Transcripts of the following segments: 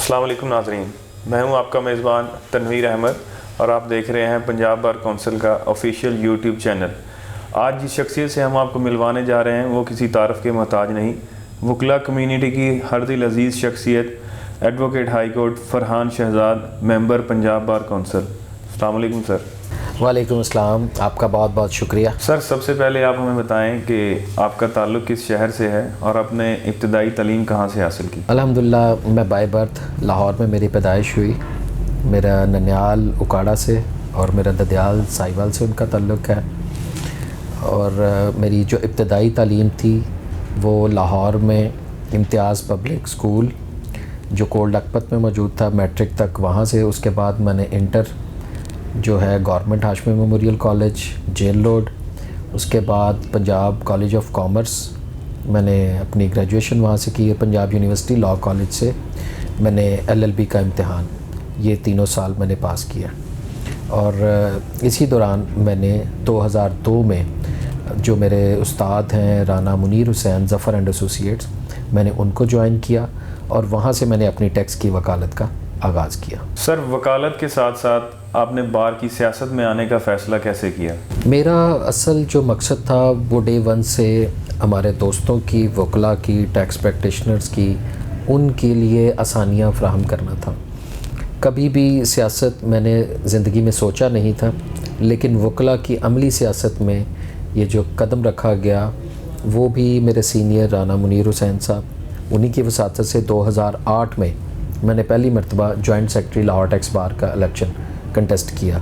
अस्सलाम वालेकुम नाज़रीन, मैं हूं आपका मेज़बान तनवीर अहमद और आप देख रहे हैं पंजाब बार कौंसिल का ऑफिशियल यूट्यूब चैनल। आज जिस शख्सियत से हम आपको मिलवाने जा रहे हैं वो किसी तारफ़ के मोहताज नहीं, वकला कम्युनिटी की हर दिल अजीज़ शख्सियत advocate high court Farhan Shahzad, member Punjab bar council. अस्सलाम वालेकुम सर। वालेकुम अस्सलाम, आपका बहुत बहुत शुक्रिया। सर, सबसे पहले आप हमें बताएं कि आपका ताल्लुक़ किस शहर से है और आपने इब्तदाई तालीम कहाँ से हासिल की? अल्हम्दुलिल्लाह, मैं बाय बर्थ लाहौर में मेरी पैदाइश हुई। मेरा ननियाल उकाड़ा से और मेरा ददयाल साहिवाल से उनका ताल्लुक़ है। और मेरी जो इब्तदाई तालीम थी वो लाहौर में इम्तियाज़ पब्लिक स्कूल जो कोल्ड लखपत में मौजूद था, मैट्रिक तक वहाँ से। उसके बाद मैंने इंटर जो है government Hashmi memorial college jail road, उसके बाद पंजाब कॉलेज ऑफ कॉमर्स मैंने अपनी ग्रेजुएशन वहाँ से की है। पंजाब यूनिवर्सिटी लॉ कॉलेज से मैंने LLB का इम्तिहान ये तीनों साल मैंने पास किया। और इसी दौरान मैंने 2002 में जो मेरे उस्ताद हैं राना मुनीर हुसैन ज़फ़र एंड एसोसिएट्स, मैंने उनको ज्वाइन किया और वहाँ से मैंने अपनी टैक्स की वकालत का आगाज़ किया। सर, वकालत के साथ साथ आपने बार की सियासत में आने का फ़ैसला कैसे किया? मेरा असल जो मकसद था वो डे वन से हमारे दोस्तों की, वकला की, टैक्स प्रैक्टिशनर्स की, उनके लिए आसानियाँ फ्राहम करना था। कभी भी सियासत मैंने ज़िंदगी में सोचा नहीं था, लेकिन वकला की अमली सियासत में ये जो कदम रखा गया वो भी मेरे सीनियर राना मुनीर हुसैन साहब, उन्हीं की वसातत से 2008 में मैंने पहली मरतबा joint secretary Lahore tax bar का इलेक्शन कंटेस्ट किया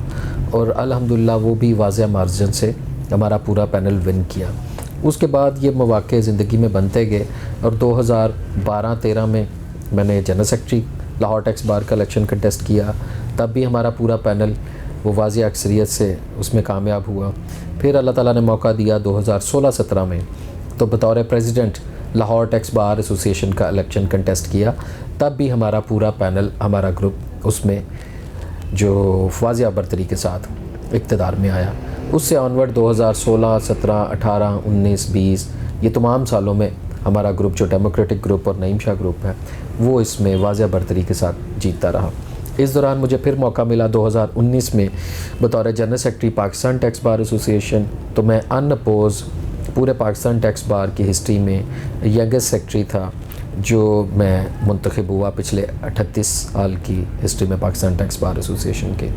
और अल्हम्दुलिल्लाह वो भी वाज़ेह मार्जिन से हमारा पूरा पैनल विन किया। उसके बाद ये मौक़े ज़िंदगी में बनते गए और 2012-13 में मैंने general secretary Lahore tax bar का इलेक्शन कंटेस्ट किया। तब भी हमारा पूरा पैनल वो वाज़ेह अक्सरियत से उसमें कामयाब हुआ। फिर अल्लाह ताला ने मौका दिया 2016-17 में, तो बतौर president Lahore tax bar association का इलेक्शन कंटेस्ट किया। तब भी हमारा पूरा पैनल, हमारा ग्रुप उसमें जो वाज़ेह बरतरी के साथ इक़्तिदार में आया। उससे ऑनवर्ड 2016, 17, 18, 19, 20 ये तमाम सालों में हमारा ग्रुप जो डेमोक्रेटिक ग्रुप और नईम शाह ग्रुप है वो इसमें वाज़ेह बरतरी के साथ जीतता रहा। इस दौरान मुझे फिर मौका मिला 2019 में बतौर general secretary Pakistan tax bar association, तो मैं अनअपोज पूरे पाकिस्तान टैक्स बार की हिस्ट्री में यंगेस्ट सेक्रेटरी था जो मैं मुंतखब हुआ पिछले 38 साल की हिस्ट्री में पाकिस्तान टैक्स बार एसोसिएशन के।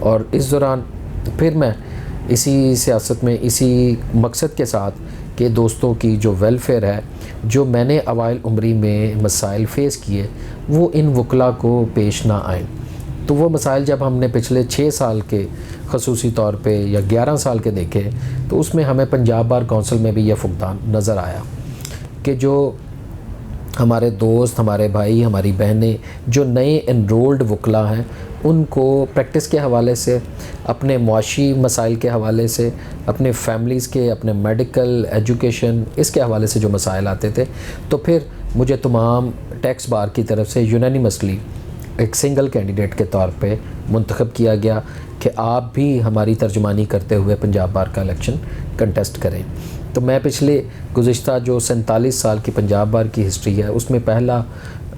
और इस दौरान फिर मैं इसी सियासत में इसी मकसद के साथ कि दोस्तों की जो वेलफेयर है, जो मैंने अवाइल उम्री में मसाइल फ़ेस किए वो इन वकला को पेश ना आए। तो वो मसाइल जब हमने पिछले 6 साल के ख़ुसूसी तौर पे या 11 साल के देखे तो उसमें हमें पंजाब बार कौंसिल में भी यह फुकदान नज़र आया कि जो हमारे दोस्त, हमारे भाई, हमारी बहनें जो नए एनरोल्ड वकला हैं उनको प्रैक्टिस के हवाले से, अपने मुआशी मसाइल के हवाले से, अपने फैमिलीज़ के, अपने मेडिकल एजुकेशन इसके हवाले से जो मसाइल आते थे, तो फिर मुझे तमाम टैक्स बार की तरफ से यूनानिमसली एक सिंगल कैंडिडेट के तौर पे मुंतखब किया गया कि आप भी हमारी तर्जुमानी करते हुए पंजाब बार का इलेक्शन कंटेस्ट करें। तो मैं पिछले गुज़िश्ता जो 47 साल की पंजाब बार की हिस्ट्री है उसमें पहला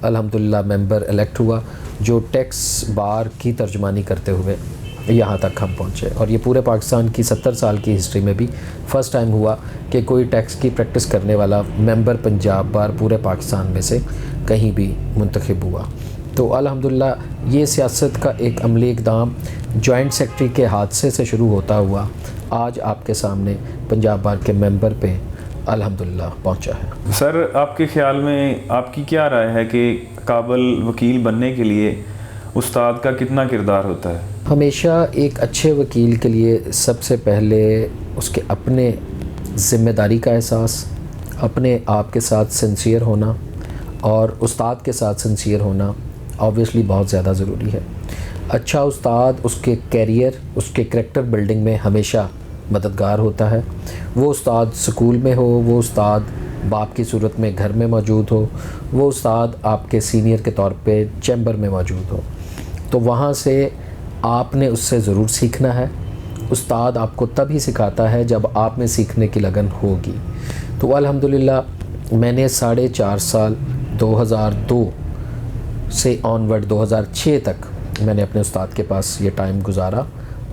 अल्हम्दुलिल्लाह मेंबर इलेक्ट हुआ जो टैक्स बार की तर्जुमानी करते हुए यहाँ तक हम पहुँचे। और ये पूरे पाकिस्तान की 70 साल की हिस्ट्री में भी फ़र्स्ट टाइम हुआ कि कोई टैक्स की प्रैक्टिस करने वाला मेंबर पंजाब बार पूरे पाकिस्तान में से कहीं भी मुंतखब हुआ। तो अल्हम्दुलिल्लाह ये सियासत का एक अमली इक़दाम जॉइंट सेक्रेटरी के हादसे से शुरू होता हुआ आज आपके सामने पंजाब बार के मेंबर पे अल्हम्दुलिल्लाह पहुंचा है। सर, आपके ख़्याल में आपकी क्या राय है कि काबिल वकील बनने के लिए उस्ताद का कितना किरदार होता है? हमेशा एक अच्छे वकील के लिए सबसे पहले उसके अपने ज़िम्मेदारी का एहसास, अपने आप के साथ सिंसियर होना और उस्ताद के साथ सिंसियर होना ऑब्वियसली बहुत ज़्यादा ज़रूरी है। अच्छा उस्ताद उसके कैरियर, उसके करैक्टर बिल्डिंग में हमेशा मददगार होता है। वो उस्ताद स्कूल में हो, वो उस्ताद बाप की सूरत में घर में मौजूद हो, वो उस्ताद आपके सीनियर के तौर पे चैम्बर में मौजूद हो, तो वहाँ से आपने उससे ज़रूर सीखना है। उस्ताद आपको तभी सिखाता है जब आप में सीखने की लगन होगी। तो अल्हम्दुलिल्लाह मैंने 4.5 साल 2002 से ऑनवर्ड 2006 तक मैंने अपने उस्ताद के पास ये टाइम गुजारा,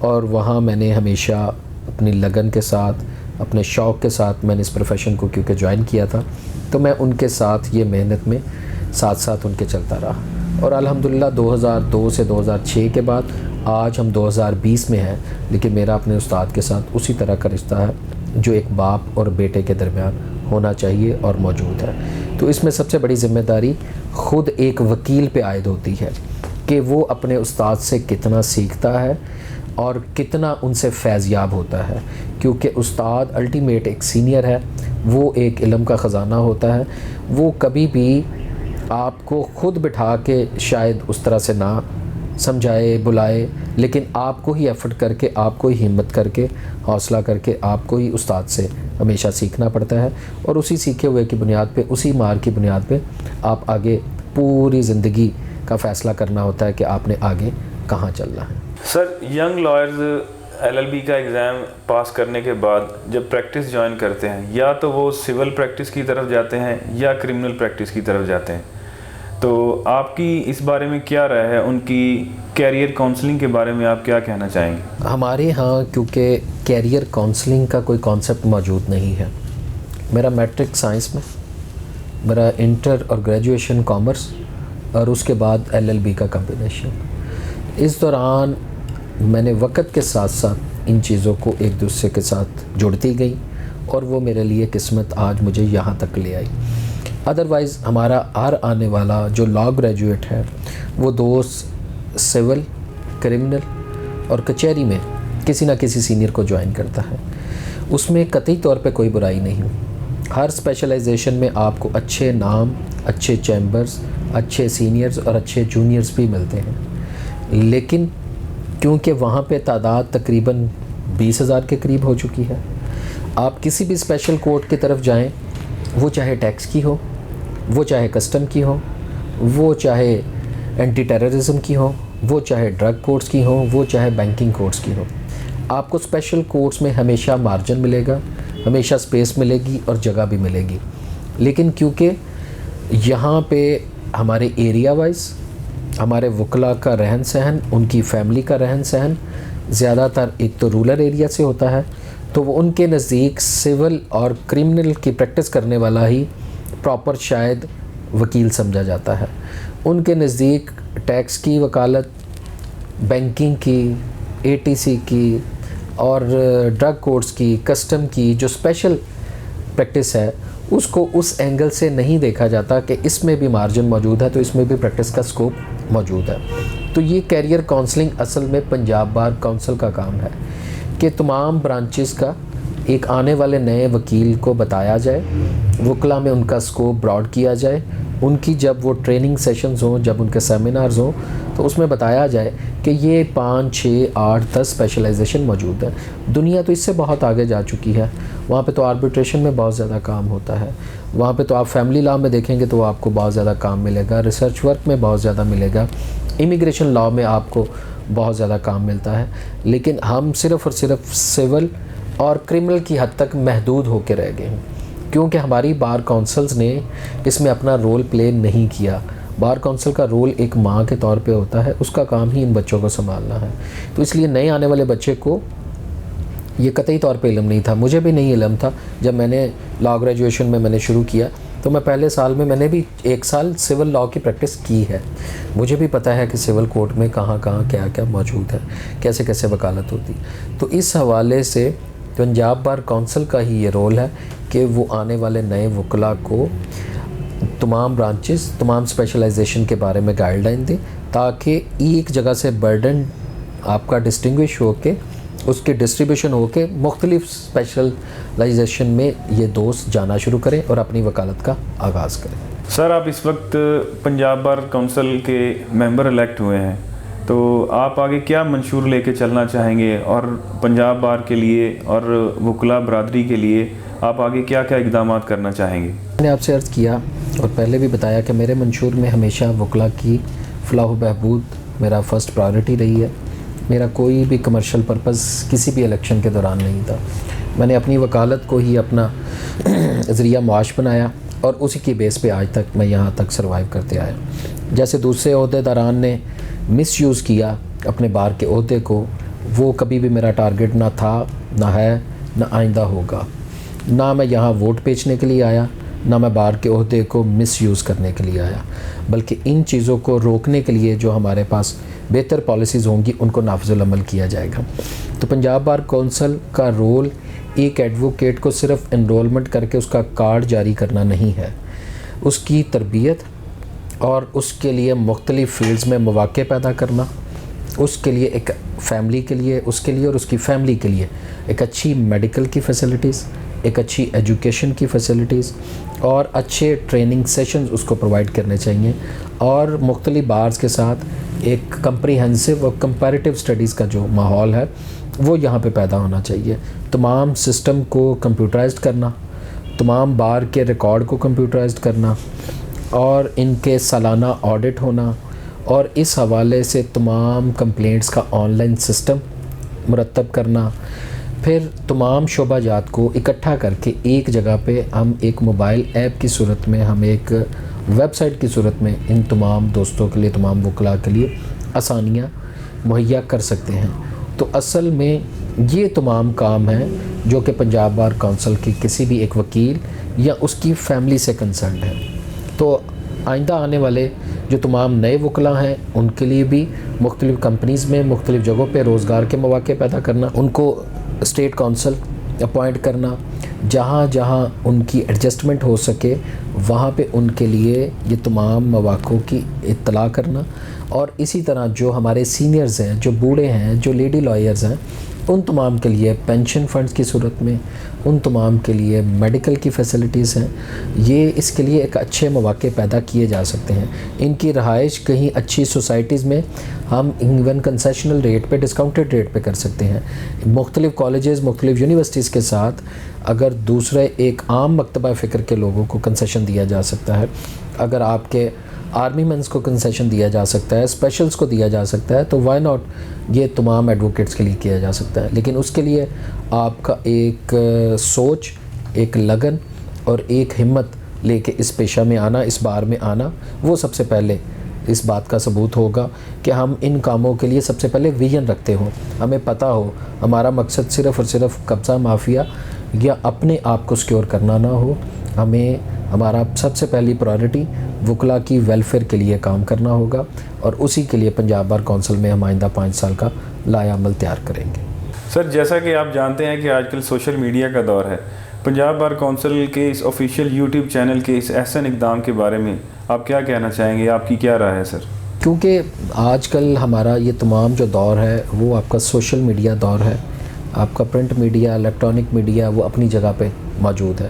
और वहाँ मैंने हमेशा अपनी लगन के साथ, अपने शौक़ के साथ मैंने इस प्रोफेशन को क्योंकि ज्वाइन किया था, तो मैं उनके साथ ये मेहनत में साथ साथ उनके चलता रहा। और अल्हम्दुलिल्लाह 2002 से 2006 के बाद आज हम 2020 में हैं, लेकिन मेरा अपने उस्ताद के साथ उसी तरह का रिश्ता है जो एक बाप और बेटे के दरमियान होना चाहिए और मौजूद है। तो इसमें सबसे बड़ी ज़िम्मेदारी ख़ुद एक वकील पे आयद होती है कि वो अपने उस्ताद से कितना सीखता है और कितना उनसे फैज़याब होता है, क्योंकि उस्ताद अल्टीमेट एक सीनियर है, वो एक इल्म का ख़जाना होता है। वो कभी भी आपको ख़ुद बिठा के शायद उस तरह से ना समझाए बुलाए, लेकिन आपको ही एफ़र्ट करके, आपको ही हिम्मत करके, हौसला करके, आपको ही उस्ताद से हमेशा सीखना पड़ता है, और उसी सीखे हुए की बुनियाद पे, उसी मार की बुनियाद पे आप आगे पूरी ज़िंदगी का फ़ैसला करना होता है कि आपने आगे कहाँ चलना है। सर, यंग लॉयर्स LLB का एग्ज़ाम पास करने के बाद जब प्रैक्टिस ज्वाइन करते हैं, या तो वो सिविल प्रैक्टिस की तरफ जाते हैं या क्रिमिनल प्रैक्टिस की तरफ जाते हैं, तो आपकी इस बारे में क्या राय है? उनकी कैरियर काउंसलिंग के बारे में आप क्या कहना चाहेंगे? हमारे यहाँ क्योंकि कैरियर काउंसलिंग का कोई कॉन्सेप्ट मौजूद नहीं है। मेरा मैट्रिक साइंस में, मेरा इंटर और ग्रेजुएशन कॉमर्स, और उसके बाद LLB का कॉम्बिनेशन। इस दौरान मैंने वक्त के साथ साथ इन चीज़ों को एक दूसरे के साथ जुड़ती गई, और वो मेरे लिए किस्मत आज मुझे यहाँ तक ले आई। अदरवाइज़ हमारा हर आने वाला जो लॉ ग्रेजुएट है वो दोस्त सिविल, क्रिमिनल और कचहरी में किसी ना किसी सीनियर को ज्वाइन करता है। उसमें कतई तौर पे कोई बुराई नहीं। हर स्पेशलाइजेशन में आपको अच्छे नाम, अच्छे चैम्बर्स, अच्छे सीनियर्स और अच्छे जूनियर्स भी मिलते हैं, लेकिन क्योंकि वहाँ पे तादाद तकरीबन 20,000 के करीब हो चुकी है, आप किसी भी स्पेशल कोर्ट की तरफ जाएं, वो चाहे टैक्स की हो, वो चाहे कस्टम की हो, वो चाहे एंटी टेररिज्म की हो, वो चाहे ड्रग कोर्ट्स की हो, वो चाहे बैंकिंग कोर्ट्स की हो, आपको स्पेशल कोर्ट्स में हमेशा मार्जिन मिलेगा, हमेशा स्पेस मिलेगी और जगह भी मिलेगी। लेकिन क्योंकि यहाँ पे हमारे एरिया वाइज हमारे वकला का रहन सहन, उनकी फैमिली का रहन सहन ज़्यादातर एक तो रूरल एरिया से होता है, तो वो उनके नज़दीक सिविल और क्रिमिनल की प्रैक्टिस करने वाला ही प्रॉपर शायद वकील समझा जाता है। उनके नज़दीक टैक्स की वकालत, बैंकिंग की, ATC की और ड्रग कोर्ट्स की, कस्टम की जो स्पेशल प्रैक्टिस है, उसको उस एंगल से नहीं देखा जाता कि इसमें भी मार्जिन मौजूद है, तो इसमें भी प्रैक्टिस का स्कोप मौजूद है। तो ये कैरियर काउंसलिंग असल में पंजाब बार काउंसिल का काम है कि तमाम ब्रांचेस का एक आने वाले नए वकील को बताया जाए, वकला में उनका स्कोप ब्रॉड किया जाए, उनकी जब वो ट्रेनिंग सेशंस हों, जब उनके सेमिनार्स हों, तो उसमें बताया जाए कि ये 5, 6, 8, 10 स्पेशलाइजेशन मौजूद है। दुनिया तो इससे बहुत आगे जा चुकी है। वहाँ पे तो आर्बिट्रेशन में बहुत ज़्यादा काम होता है, वहाँ पे तो आप फैमिली लॉ में देखेंगे तो आपको बहुत ज़्यादा काम मिलेगा, रिसर्च वर्क में बहुत ज़्यादा मिलेगा, इमिग्रेशन लॉ में आपको बहुत ज़्यादा काम मिलता है। लेकिन हम सिर्फ़ और सिर्फ सिविल और क्रिमिनल की हद तक महदूद होकर रह गए हैं, क्योंकि हमारी बार काउंसिल्स ने इसमें अपना रोल प्ले नहीं किया। बार काउंसिल का रोल एक माँ के तौर पे होता है, उसका काम ही इन बच्चों को संभालना है। तो इसलिए नए आने वाले बच्चे को ये कतई तौर पे इल्म नहीं था, मुझे भी नहीं इल्म था। जब मैंने लॉ ग्रेजुएशन में मैंने शुरू किया तो मैं पहले साल में मैंने भी 1 साल सिविल लॉ की प्रैक्टिस की है। मुझे भी पता है कि सिविल कोर्ट में कहाँ कहाँ क्या क्या मौजूद है, कैसे कैसे वकालत होती। तो इस हवाले से पंजाब बार काउंसिल का ही ये रोल है कि वो आने वाले नए वकला को तमाम ब्रांचेस, तमाम स्पेशलाइजेशन के बारे में गाइडलाइन दें, ताकि एक जगह से बर्डन आपका डिस्टिंग्विश होके, उसकी डिस्ट्रीब्यूशन होके मुख्तलिफ स्पेशलाइजेशन में ये दोस्त जाना शुरू करें और अपनी वकालत का आगाज़ करें। सर, आप इस वक्त पंजाब बार काउंसिल के मेंबर इलेक्ट हुए हैं, तो आप आगे क्या मंशूर लेके चलना चाहेंगे, और पंजाब बार के लिए और वकला बरादरी के लिए आप आगे क्या क्या इक़दाम करना चाहेंगे? मैंने आपसे अर्ज़ किया और पहले भी बताया कि मेरे मंशूर में हमेशा वकला की फलाह व बहबूद मेरा फ़र्स्ट प्रायोरिटी रही है। मेरा कोई भी कमर्शियल पर्पज़ किसी भी इलेक्शन के दौरान नहीं था। मैंने अपनी वकालत को ही अपना ज़रिया मुआश बनाया और उसी की बेस पे आज तक मैं यहाँ तक सर्वाइव करते आया। जैसे दूसरे ओहदेदारान ने मिसयूज़ किया अपने बार के ओहदे को, वो कभी भी मेरा टारगेट ना था, ना है, ना आइंदा होगा। ना मैं यहाँ वोट बेचने के लिए आया, ना मैं बार के ओहदे को मिसयूज़ करने के लिए आया, बल्कि इन चीज़ों को रोकने के लिए जो हमारे पास बेहतर पॉलिसीज़ होंगी उनको नाफिजुल अमल किया जाएगा। तो पंजाब बार कौंसल का रोल एक एडवोकेट को सिर्फ एनरोलमेंट करके उसका कार्ड जारी करना नहीं है, उसकी तरबियत और उसके लिए मुख्तलिफ़ फील्ड्स में मौक़े पैदा करना, उसके लिए एक फ़ैमिली के लिए, उसके लिए और उसकी फ़ैमिली के लिए एक अच्छी मेडिकल की फ़ैसिलिटीज़, एक अच्छी एजुकेशन की फ़ैसिलिटीज़ और अच्छे ट्रेनिंग सेशंस उसको प्रोवाइड करने चाहिए। और मुख्तलिफ़ बार्स के साथ एक कंप्रीहेंसिव और कंपैरेटिव स्टडीज़ का जो माहौल है वो यहाँ पे पैदा होना चाहिए। तमाम सिस्टम को कंप्यूटराइज्ड करना, तमाम बार के रिकॉर्ड को कंप्यूटराइज्ड करना और इनके सालाना ऑडिट होना, और इस हवाले से तमाम कंप्लेंट्स का ऑनलाइन सिस्टम मुरतब करना, फिर तमाम शोबाजात को इकट्ठा करके एक जगह पे हम एक मोबाइल ऐप की सूरत में, हम एक वेबसाइट की सूरत में इन तमाम दोस्तों के लिए, तमाम वकला के लिए आसानियाँ मुहैया कर सकते हैं। तो असल में ये तमाम काम हैं जो कि पंजाब बार कौंसल की किसी भी एक वकील या उसकी फ़ैमिली से कंसर्न है। तो आइंदा आने वाले जो तमाम नए वकला हैं उनके लिए भी मुख्तलिफ़ कंपनीज़ में मुख्तलिफ़ जगहों पे रोज़गार के मौक़े पैदा करना, उनको स्टेट काउंसिल अपॉइंट करना, जहाँ जहाँ उनकी एडजस्टमेंट हो सके वहाँ पे उनके लिए ये तमाम मौक़ों की इत्तला करना। और इसी तरह जो हमारे सीनियर्स हैं, जो बूढ़े हैं, जो लेडी लॉयर्स हैं, उन तमाम के लिए पेंशन फ़ंड्स की सूरत में, उन तमाम के लिए मेडिकल की फ़ैसिलिटीज़ हैं। ये इसके लिए एक अच्छे मौक़े पैदा किए जा सकते हैं। इनकी रहाइश कहीं अच्छी सोसाइटीज़ में हम इवन कंसेशनल रेट पे, डिस्काउंटेड रेट पे कर सकते हैं। मुख्तलिफ़ कॉलेजेस, मुख्तलिफ़ यूनिवर्सिटीज़ के साथ अगर दूसरे एक आम मकतबा फ़िक्र के लोगों को कंसेशन दिया जा सकता है, अगर आपके आर्मी मैंस को कंसेशन दिया जा सकता है, स्पेशल्स को दिया जा सकता है, तो वाई नॉट ये तमाम एडवोकेट्स के लिए किया जा सकता है। लेकिन उसके लिए आपका एक सोच, एक लगन और एक हिम्मत लेके इस पेशा में आना, इस बार में आना, वो सबसे पहले इस बात का सबूत होगा कि हम इन कामों के लिए सबसे पहले विजन रखते हो, हमें पता हो हमारा मकसद सिर्फ़ और सिर्फ कब्ज़ा माफिया या अपने आप को सिक्योर करना ना हो। हमें हमारा सबसे पहली प्रायोरिटी वकला की वेलफेयर के लिए काम करना होगा और उसी के लिए पंजाब बार कौंसिल में हम आइंदा 5 साल का लायामल तैयार करेंगे। सर, जैसा कि आप जानते हैं कि आजकल सोशल मीडिया का दौर है, पंजाब बार कौंसिल के इस ऑफिशियल यूट्यूब चैनल के इस एहसन इक़दाम के बारे में आप क्या कहना चाहेंगे, आपकी क्या राय है सर? क्योंकि आजकल हमारा ये तमाम जो दौर है वो आपका सोशल मीडिया दौर है। आपका प्रिंट मीडिया, इलेक्ट्रॉनिक मीडिया वो अपनी जगह पे मौजूद है,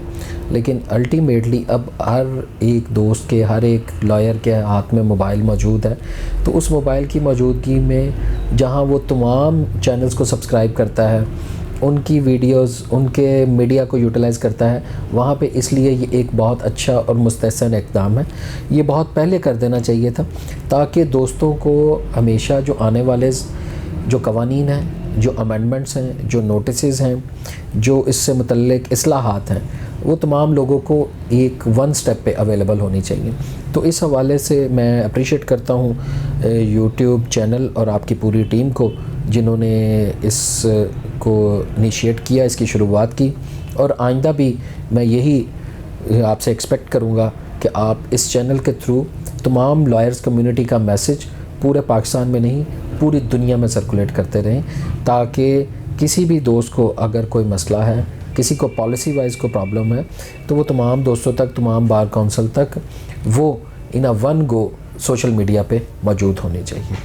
लेकिन अल्टीमेटली अब हर एक दोस्त के, हर एक लॉयर के हाथ में मोबाइल मौजूद है। तो उस मोबाइल की मौजूदगी में जहाँ वो तमाम चैनल्स को सब्सक्राइब करता है, उनकी वीडियोस, उनके मीडिया को यूटिलाइज़ करता है, वहाँ पे इसलिए ये एक बहुत अच्छा और मुस्तहसन इक़दाम है। ये बहुत पहले कर देना चाहिए था ताकि दोस्तों को हमेशा जो आने वाले जो कवानीन हैं, जो अमेंडमेंट्स हैं, जो नोटिसेस हैं, जो इससे मुतल्लिक इस्लाहात हैं, वो तमाम लोगों को एक वन स्टेप पे अवेलेबल होनी चाहिए। तो इस हवाले से मैं अप्रिशिएट करता हूँ यूट्यूब चैनल और आपकी पूरी टीम को जिन्होंने इस को इनिशिएट किया, इसकी शुरुआत की। और आइंदा भी मैं यही आपसे एक्सपेक्ट करूँगा कि आप इस चैनल के थ्रू तमाम लॉयर्स कम्युनिटी का मैसेज पूरे पाकिस्तान में नहीं पूरी दुनिया में सर्कुलेट करते रहें, ताकि किसी भी दोस्त को अगर कोई मसला है, किसी को पॉलिसी वाइज को प्रॉब्लम है, तो वो तमाम दोस्तों तक, तमाम बार कौंसिल तक वो in a one go social media पे मौजूद होनी चाहिए।